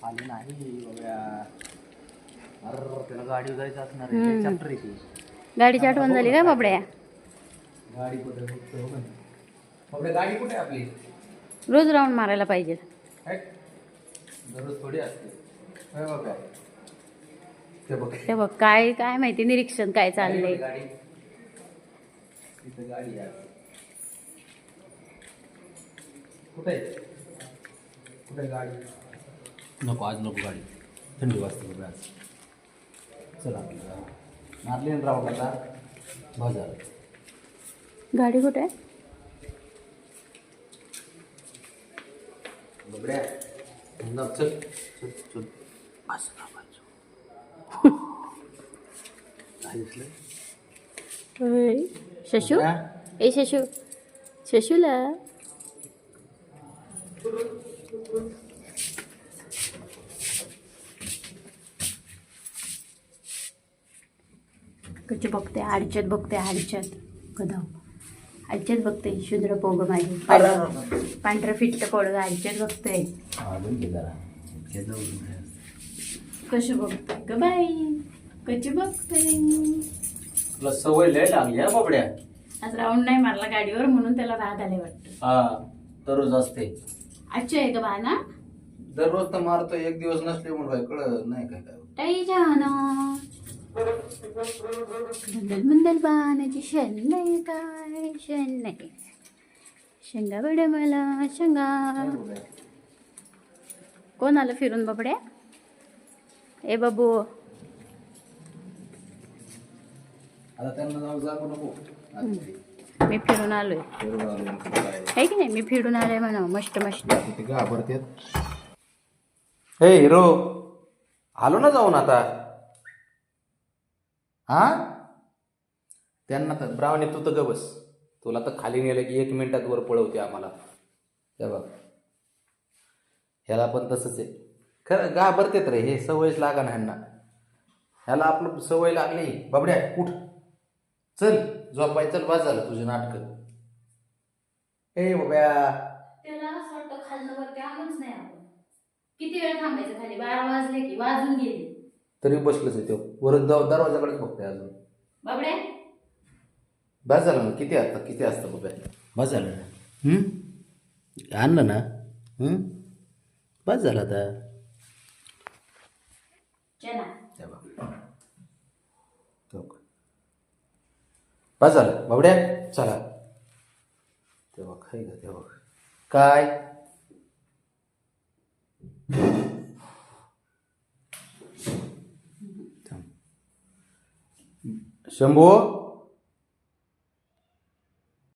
आली नाही बघा. अरे त्याला गाडी जायचं असणार आहे. चॅप्टर आहे ती. गाडीची आठवण झाली काय बाबड्या? गाडी कुठे बाबड्या, गाडी कुठे आपली? रोज राऊंड मारायला पाहिजे. दररोज थोडी असते. बघा ते बघ, ते बघ काय काय माहिती निरीक्षण काय चाललंय. गाडी तिथे गाडी आहे. कुठे कुठे गाडी? नको आज नको गाडी, थंडी वाजते बघा आज. चला मारली ना राव आता बाजार. गाडी कुठे आहे? बबड्या चल चल चल. असं ना बाजू काय दिसलं? होय. शशू ए शशू, शशूला कशी बघते आडच्यात, बघते आडच्यात कदा आडच्यात बघते. शुद्र पोग माझी पांढरं फिट्ट पोळग आडच्यात बघते. कशी बघते ग बाई, कशी बघते. तुला सवय लय लागली हा बाबड्या. आज राऊंड नाही मारला गाडीवर म्हणून त्याला राहत आले वाटतं. हा दररोज असते. आजच्या आहे का बा ना? दररोज तर मारतो, एक दिवस नसले म्हणून कळत नाही काय काय. ताई जाना मंदल मंदल बाणाची शेण नाही काय शेण नाही. शेंगा बड मला शेंगा. कोण आलं फिरून बाबड्या? ए बाबू आता त्यांना जाऊ जाऊ नको. मी फिरून आलोय आहे की नाही? मी फिरून आलोय म्हणा. मस्त मस्त घाबरते. हे हिरो आलो ना जाऊन आता. हा त्यांना तर ब्रावणी तू तर ग बस. तुला तर खाली नेलं की 1 मिनिटात वर पळवते आम्हाला. हे बघ ह्याला पण तसंच आहे. खरं घाबरतेत रे, हे सवयच लागा ना ह्यांना. ह्याला आपलं सवय लागली. बाबड्या उठ चल झोपाय चल. बस झालं तुझे नाटक. ए बाब्या त्याला असं वाटतं खाल्लं वरती आलोच नाही आपण. किती वेळ थांबायचं खाली? 12 वाजले की वाजून गेले तरी बसलंच आहे तो. वरून दरवाजाकडेच बघतोय अजून. बाबड्या बस झालं ना. किती आता किती असतं बाब्या? बस झालं ना. आणलं ना. बस झालं आता. चला बस झालं बाबड्या चला. ते बघ हाय का ते बघ काय. शंभू